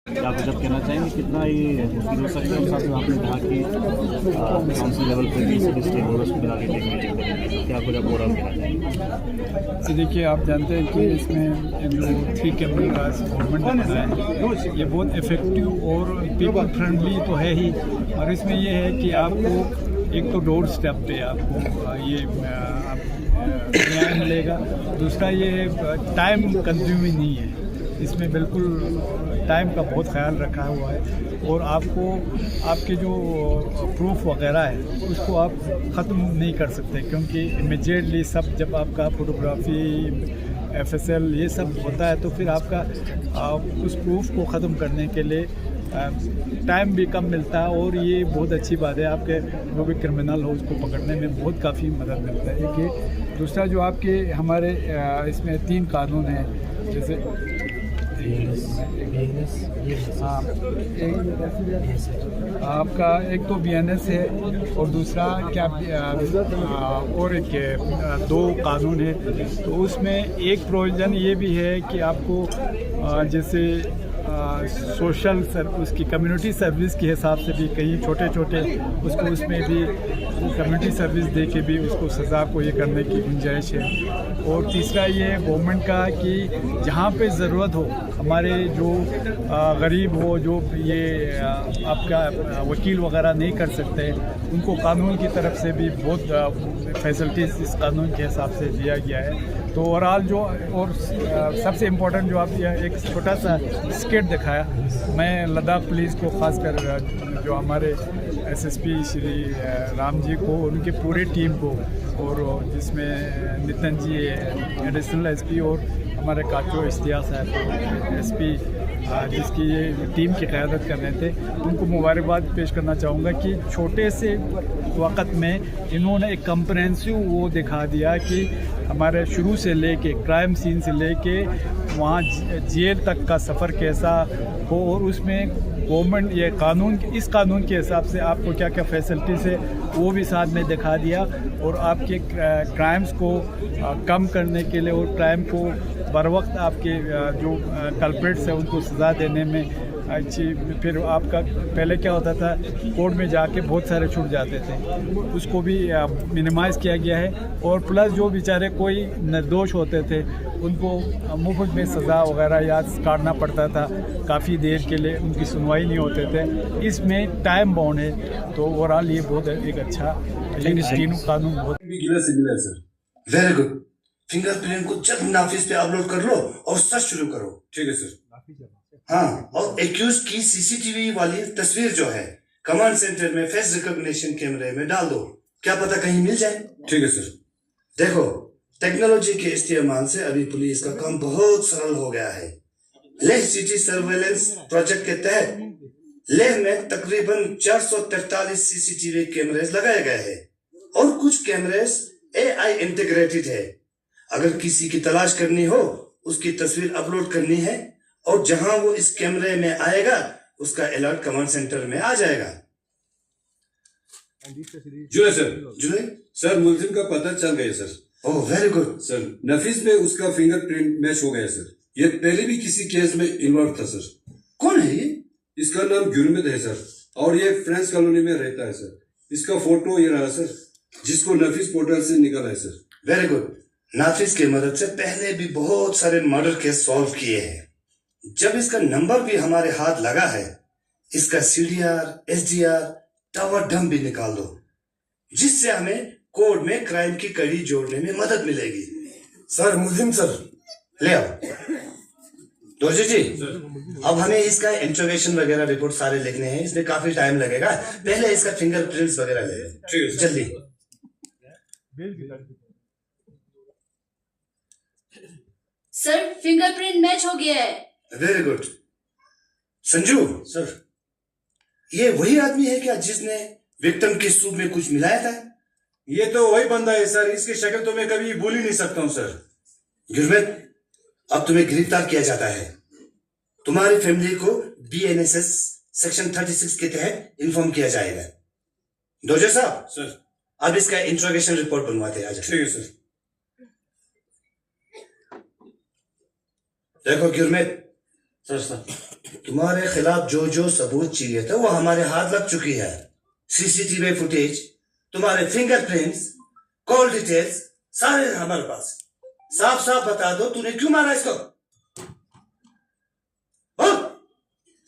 आप जब कहना चाहेंगे कितना ये मुश्किल हो सकता है? साथ में आपने कहा कि काउंसिल लेवल पर भी सभी स्टेक होल्डर्स को मिला के एक मीटिंग करेंगे, तो क्या कुछ आप ओवरऑल कहना चाहेंगे? देखिए, आप जानते हैं कि इसमें जो 3 कैमरे का गवर्नमेंट बनाया है ये बहुत इफ़ेक्टिव और पीपल फ्रेंडली तो है ही, और इसमें ये है कि आपको एक तो डोर स्टेप पे आपको ये न्याय मिलेगा। दूसरा ये टाइम कंज्यूमिंग नहीं है, इसमें बिल्कुल टाइम का बहुत ख्याल रखा हुआ है, और आपको आपके जो प्रूफ वगैरह है उसको आप ख़त्म नहीं कर सकते, क्योंकि इमीडिएटली सब जब आपका फोटोग्राफी FSL ये सब होता है तो फिर आपका उस प्रूफ को ख़त्म करने के लिए टाइम भी कम मिलता है, और ये बहुत अच्छी बात है। आपके जो भी क्रिमिनल हो उसको पकड़ने में बहुत काफ़ी मदद मिलता है। एक ये, दूसरा जो आपके हमारे इसमें 3 कानून हैं, जैसे हाँ, आपका एक तो BNS है, और दूसरा क्या और एक 2 कानून है। तो उसमें एक प्रोविज़न ये भी है कि आपको जैसे सोशल उसकी कम्युनिटी सर्विस के हिसाब से भी कहीं छोटे छोटे उसको उसमें भी कम्युनिटी सर्विस दे के भी उसको सज़ा को ये करने की गुंजाइश है। और तीसरा ये गवर्नमेंट का कि जहाँ पे ज़रूरत हो, हमारे जो गरीब हो, जो ये आपका वकील वगैरह नहीं कर सकते, उनको कानून की तरफ से भी बहुत फैसिलिटीज़ इस कानून के हिसाब से दिया गया है। तो ओवरऑल जो और सबसे इम्पोर्टेंट जो आप एक छोटा सा स्केट दिखाया, मैं लद्दाख पुलिस को खासकर जो हमारे SSP श्री राम जी को, उनके पूरे टीम को, और जिसमें नितिन जी एडिशनल SP और हमारे काचो इश्तियाक साहब SP जिसकी ये टीम की क़यादत कर रहे थे, उनको मुबारकबाद पेश करना चाहूँगा कि छोटे से वक़्त में इन्होंने एक कम्प्रहेंसिव वो दिखा दिया कि हमारे शुरू से लेके क्राइम सीन से लेके वहाँ जेल तक का सफ़र कैसा हो, और उसमें गवर्नमेंट ये कानून, इस कानून के हिसाब से आपको क्या क्या फैसिलिटीज़ है वो भी साथ में दिखा दिया, और आपके क्राइम्स को कम करने के लिए और क्राइम को बर वक्त आपके जो कल्प्रेट्स हैं उनको सज़ा देने में अच्छी। फिर आपका पहले क्या होता था, कोर्ट में जाके बहुत सारे छूट जाते थे, उसको भी मिनिमाइज़ किया गया है। और प्लस जो बेचारे कोई निर्दोष होते थे उनको मुफ्त में सज़ा वगैरह या काटना पड़ता था, काफ़ी देर के लिए उनकी सुनवाई नहीं होते थे, इसमें टाइम बाउंड है। तो ओवरऑल ये बहुत एक अच्छा तीनों कानून बहुत वेरी गुड। फिंगरप्रिंट को जब नाफिस पे अपलोड कर लो और सर्च शुरू करो। ठीक है सर। हाँ, और एक्यूज की CCTV वाली तस्वीर जो है कमांड सेंटर में फेस रिकॉग्निशन कैमरे में डाल दो, क्या पता कहीं मिल जाए। ठीक है सर। देखो, टेक्नोलॉजी के इस्तेमाल से अभी पुलिस का काम बहुत सरल हो गया है। लेह सिटी सर्वेलेंस प्रोजेक्ट के तहत लेह में तकरीबन 443 CCTV कैमरे लगाए गए हैं, और कुछ कैमरे AI इंटीग्रेटेड है। अगर किसी की तलाश करनी हो, उसकी तस्वीर अपलोड करनी है, और जहां वो इस कैमरे में आएगा उसका अलर्ट कमांड सेंटर में आ जाएगा। जुए सर, जुए सर मुलजिम का पता चल गया sir. Oh very good sir, Nafees में उसका फिंगरप्रिंट मैच हो गया सर। ये पहले भी किसी केस में इन्वॉल्व था सर। कौन है ये? इसका नाम गुरमित है सर, और ये फ्रेंच कॉलोनी में रहता है सर। इसका फोटो ये रहा सर, जिसको नफीस पोर्टल से निकाला है सर। Very good. नाफिस की मदद से पहले भी बहुत सारे मर्डर केस सॉल्व किए हैं। जब इसका नंबर भी हमारे हाथ लगा है, इसका CDR SDR टावर डम भी निकाल दो, जिससे हमें कोर्ट में क्राइम की कड़ी जोड़ने में मदद मिलेगी। सर मुलजिम सर ले आओ दोर्जी जी। अब हमें इसका इंट्रोगेशन वगैरह रिपोर्ट सारे लिखने हैं, इसमें काफी टाइम लगेगा। पहले इसका फिंगरप्रिंट्स वगैरह ले लो जल्दी। सर, फिंगरप्रिंट मैच हो गया है। Very good. संजू सर, ये वही आदमी है क्या जिसने विक्टिम के सूप में कुछ मिलाया था? ये तो वही बंदा है सर, इसकी शक्ल तो मैं कभी भूल ही नहीं सकता हूँ सर। गुरमीत, अब तुम्हें गिरफ्तार किया जाता है। तुम्हारी फैमिली को BNSS सेक्शन 36 के तहत इन्फॉर्म किया जाएगा। दोजे साहब सर, अब इसका इंट्रोगेशन रिपोर्ट बनवाते हैं। ठीक है सर। देखो गुरमीत, सर तुम्हारे खिलाफ जो जो सबूत चाहिए था वो हमारे हाथ लग चुकी है। सीसीटीवी फुटेज, तुम्हारे फिंगरप्रिंट्स, कॉल डिटेल्स सारे हमारे पास। साफ साफ बता दो तूने क्यों मारा इसको।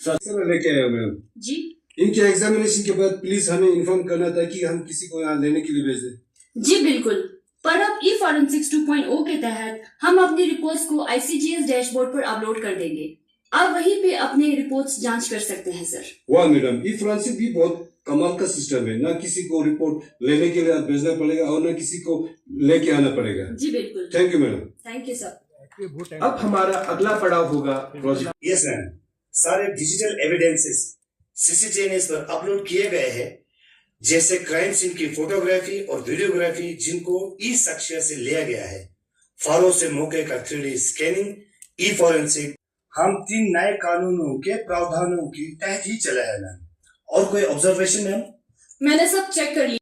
सर लेके आया मैम। जी इनके एग्जामिनेशन के बाद प्लीज हमें इन्फॉर्म करना ताकि हम किसी को यहाँ लेने के लिए भेज दें। जी बिल्कुल, पर अब ई फॉरेंसिक्स 2.0 के तहत हम अपनी रिपोर्ट्स को ICGS डैशबोर्ड पर अपलोड कर देंगे। आप वहीं पे अपने रिपोर्ट्स जांच कर सकते हैं सर। वाह मैडम, ई फोरेंसिक भी बहुत कमाल का सिस्टम है। ना किसी को रिपोर्ट लेने के लिए भेजना पड़ेगा और ना किसी को लेके आना पड़ेगा। जी बिल्कुल, thank you madam. Thank you sir. अब हमारा अगला पड़ाव होगा प्रोजेक्ट। यस मैम, सारे डिजिटल एविडेंसेस सीसीटीवी पर अपलोड किए गए हैं, जैसे क्राइम सीन की फोटोग्राफी और वीडियोग्राफी जिनको ई साक्ष्य से लिया गया है, फारो से मौके का 3D स्कैनिंग, ई फॉरेंसिक। हम 3 नए कानूनों के प्रावधानों की तहत ही चले हैं मैम। और कोई ऑब्जर्वेशन मैम? मैंने सब चेक कर लिया।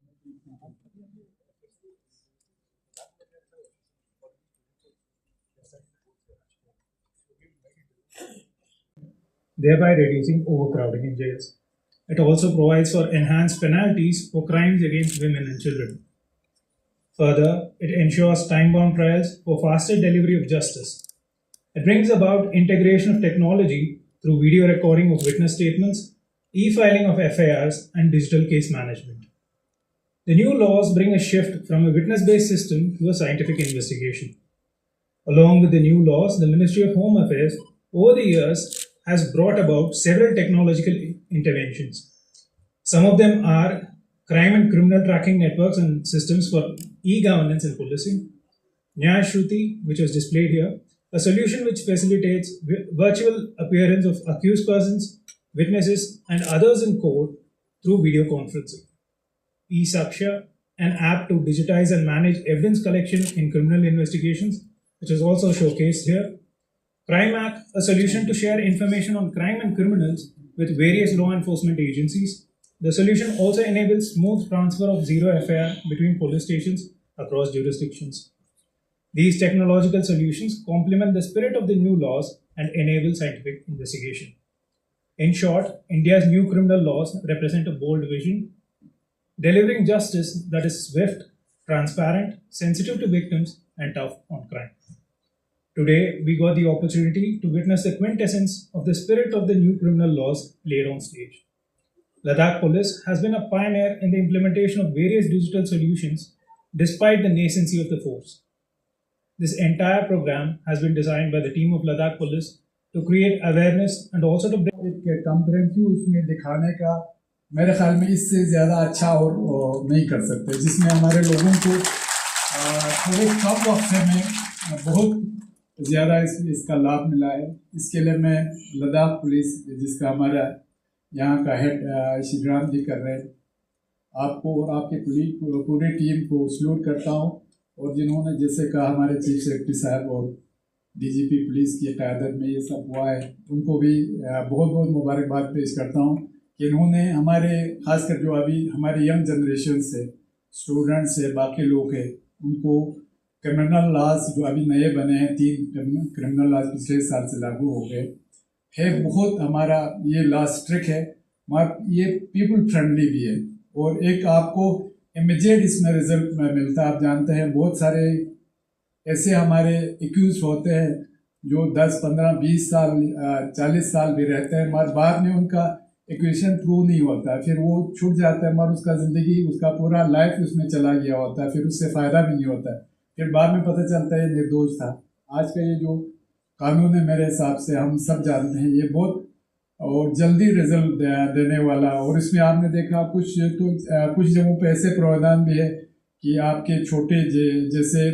thereby reducing overcrowding in jails. It also provides for enhanced penalties for crimes against women and children. Further, it ensures time-bound trials for faster delivery of justice. It brings about integration of technology through video recording of witness statements, e-filing of FIRs, and digital case management. The new laws bring a shift from a witness-based system to a scientific investigation. Along with the new laws, the Ministry of Home Affairs, over the years, has brought about several technological interventions. Some of them are crime and criminal tracking networks and systems for e-governance and policing, Nyaya Shruti, which was displayed here, a solution which facilitates virtual appearance of accused persons, witnesses, and others in court through video conferencing, e-Saksha, an app to digitize and manage evidence collection in criminal investigations, which is also showcased here, Crime Act, a solution to share information on crime and criminals with various law enforcement agencies. The solution also enables smooth transfer of zero FIR between police stations across jurisdictions. These technological solutions complement the spirit of the new laws and enable scientific investigation. In short, India's new criminal laws represent a bold vision, delivering justice that is swift, transparent, sensitive to victims, and tough on crime. Today, we got the opportunity to witness the quintessence of the spirit of the new criminal laws laid on stage. Ladakh Police has been a pioneer in the implementation of various digital solutions despite the nascency of the force. This entire program has been designed by the team of Ladakh Police to create awareness and also to bring एक comprehensive उसमें दिखाने का मेरे ख्याल में इससे ज़्यादा अच्छा और नहीं कर सकते, जिसमें हमारे लोगों को थोड़े कम वक्त में बहुत ज़्यादा इसका लाभ मिला है। इसके लिए मैं लद्दाख पुलिस, जिसका हमारा यहाँ का हेड श्रीराम जी कर रहे हैं, आपको और आपके पूरी टीम को सल्यूट करता हूँ। और जिन्होंने जैसे कहा हमारे चीफ सेक्रेटरी साहब और DGP पुलिस की क़यादत में ये सब हुआ है, उनको भी बहुत बहुत मुबारकबाद पेश करता हूँ कि इन्होंने हमारे खासकर जो अभी हमारे यंग जनरेशन से स्टूडेंट्स है, बाकी लोग हैं, उनको क्रिमिनल लॉज जो अभी नए बने हैं, 3 क्रिमिनल लॉज पिछले साल से लागू हो गए है। बहुत हमारा ये लॉ स्ट्रिक्ट है, मगर ये पीपल फ्रेंडली भी है और एक आपको इमीडिएट इसमें रिजल्ट मिलता है। आप जानते हैं बहुत सारे ऐसे हमारे एक्यूज होते हैं जो 10, 15, 20 साल 40 साल भी रहते हैं, मगर बाद में उनका एक्यूशन प्रूव नहीं होता है, फिर वो छूट जाता है, मगर उसका ज़िंदगी, उसका पूरा लाइफ उसमें चला गया होता है, फिर उससे फ़ायदा भी नहीं होता है, फिर बाद में पता चलता है निर्दोष था। आज का ये जो कानून है मेरे हिसाब से हम सब जानते हैं ये बहुत और जल्दी रिजल्ट देने वाला। और इसमें आपने देखा कुछ जगहों पे ऐसे प्रावधान भी है कि आपके छोटे जैसे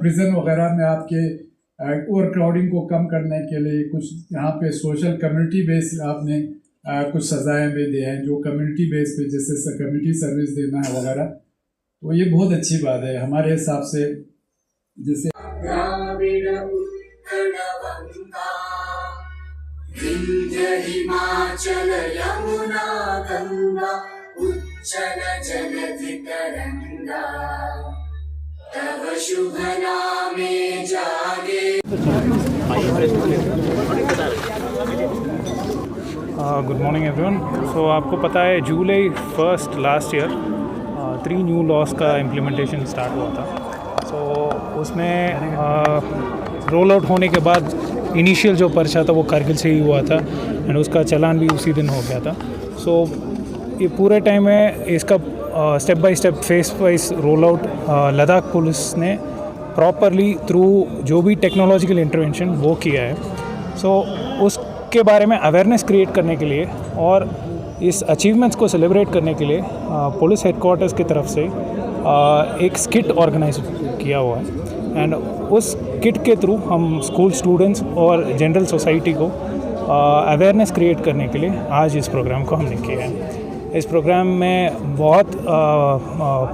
प्रिजन वगैरह में आपके ओवर क्राउडिंग को कम करने के लिए कुछ यहाँ पे सोशल कम्युनिटी बेस आपने कुछ सजाएं भी दी हैं, जो कम्युनिटी बेस पे जैसे कम्युनिटी सर्विस देना है वगैरह, तो ये बहुत अच्छी बात है हमारे हिसाब से। जैसे हिमाचल यमुना गंगा उच्चल जलधि तरंगा तव शुभ नामे जागे। Good morning everyone. सो आपको पता है जुलाई 1 लास्ट ईयर 3 न्यू लॉस का इम्प्लीमेंटेशन स्टार्ट हुआ था। सो उसमें रोल आउट होने के बाद इनिशियल जो पर्चा था वो कारगिल से ही हुआ था एंड उसका चालान भी उसी दिन हो गया था। सो ये पूरे टाइम में इसका step by step face wise roll out Ladakh police ने प्रॉपरली थ्रू जो भी टेक्नोलॉजिकल इंटरवेंशन वो किया है। सो उसके बारे में अवेयरनेस क्रिएट करने के लिए और इस अचीवमेंट्स को सेलिब्रेट करने के लिए पुलिस हेडक्वार्टर्स की तरफ से एक स्किट ऑर्गेनाइज किया हुआ है एंड उस किट के थ्रू हम स्कूल स्टूडेंट्स और जनरल सोसाइटी को अवेयरनेस क्रिएट करने के लिए आज इस प्रोग्राम को हमने किया है। इस प्रोग्राम में बहुत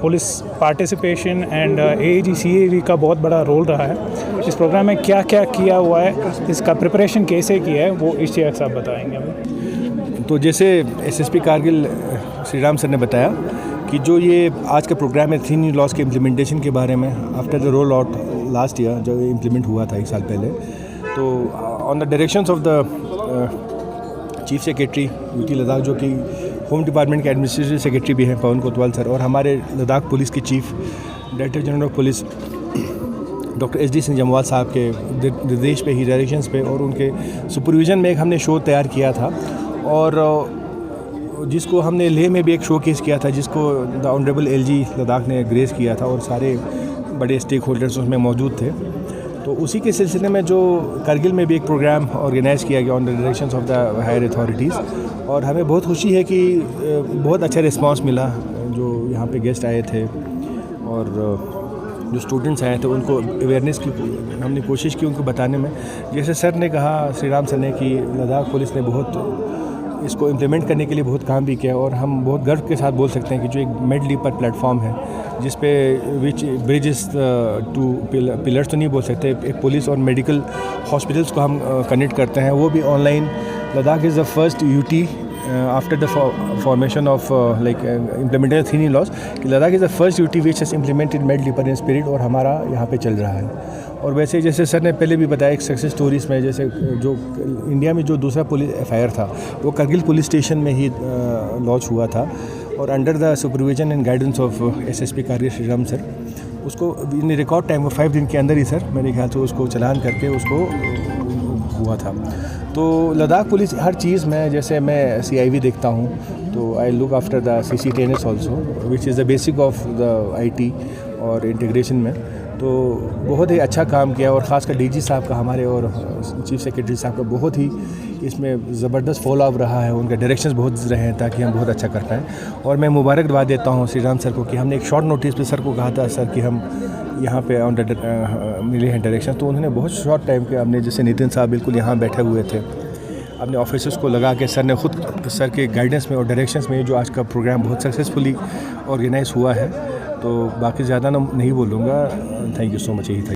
police participation and AAG CAV का बहुत बड़ा रोल रहा है। इस प्रोग्राम में क्या क्या किया हुआ है, इसका प्रिपरेशन कैसे किया है, वो इश्तियाक साहब बताएंगे हमें। तो जैसे SSP कारगिल श्री राम सर ने बताया कि जो ये आज का प्रोग्राम है 3 न्यू लॉस के इम्प्लीमेंटेशन के बारे में after the roll out last year जो इम्प्लीमेंट हुआ था 1 साल पहले, तो on the directions of the chief secretary UT Ladakh जो कि होम डिपार्टमेंट के एडमिनिस्ट्रेटिव सेक्रेटरी भी हैं पवन कोतवाल सर, और हमारे लद्दाख पुलिस के chief director general of police doctor SD Singh Jamwal साहब के निर्देश पे ही डायरेक्शंस पे और उनके सुपरविज़न में एक हमने शो तैयार किया था और जिसको हमने लेह में भी एक शो केस किया था जिसको द ऑनरेबल LG लद्दाख ने ग्रेस किया था और सारे बड़े स्टेक होल्डर्स उसमें मौजूद थे। तो उसी के सिलसिले में जो कारगिल में भी एक प्रोग्राम ऑर्गेनाइज़ किया गया on the directions of the higher authorities, और हमें बहुत खुशी है कि बहुत अच्छा रिस्पांस मिला। जो यहाँ पे गेस्ट आए थे और जो स्टूडेंट्स आए थे उनको अवेयरनेस की हमने कोशिश की उनको बताने में। जैसे सर ने कहा, श्री राम सर ने, कि लद्दाख पुलिस ने बहुत इसको इम्प्लीमेंट करने के लिए बहुत काम भी किया और हम बहुत गर्व के साथ बोल सकते हैं कि जो एक मेड लीपर प्लेटफॉर्म है जिस पे विच ब्रिजेस टू पिलर्स तो नहीं बोल सकते, एक पुलिस और मेडिकल हॉस्पिटल्स को हम कनेक्ट करते हैं, वो भी online. Ladakh is the first UT after the formation of like implementation 3 new laws कि Ladakh is the first UT which has implemented made leaper in spirit, और हमारा यहाँ पे चल रहा है। और वैसे जैसे सर ने पहले भी बताया एक सक्सेस स्टोरीज़ में, जैसे जो इंडिया में जो दूसरा पुलिस FIR था वो करगिल पुलिस स्टेशन में ही लॉन्च हुआ था और under the supervision and guidance of SSP Kargil Shri Ram sir उसको इन रिकॉर्ड टाइम 5 दिन के अंदर ही सर मेरे ख्याल से उसको चलान करके उसको हुआ था। तो लद्दाख पुलिस हर चीज़ में, जैसे मैं CIV देखता हूँ तो I look after the CCTNS also which is the basic of the IT और इंटीग्रेशन में, तो बहुत ही अच्छा काम किया। और ख़ासकर DG साहब का, हमारे और चीफ सेक्रेटरी साहब का बहुत ही इसमें ज़बरदस्त फॉलो अप रहा है, उनके डायरेक्शंस बहुत रहे हैं ताकि हम बहुत अच्छा कर पाएँ। और मैं मुबारकबाद देता हूँ श्री राम सर को कि हमने एक शॉर्ट नोटिस पे सर को कहा था सर कि हम यहाँ पे ऑन मिले हैं डायरेक्शन, तो उन्होंने बहुत शॉर्ट टाइम के, हमने जैसे नितिन साहब बिल्कुल यहाँ बैठे हुए थे, अपने ऑफिसर्स को लगा के सर ने खुद सर के गाइडेंस में और डायरेक्शंस में जो आज का प्रोग्राम बहुत सक्सेसफुली ऑर्गेनाइज हुआ है। तो बाकी ज़्यादा नहीं बोलूँगा। Thank you so much. यही था।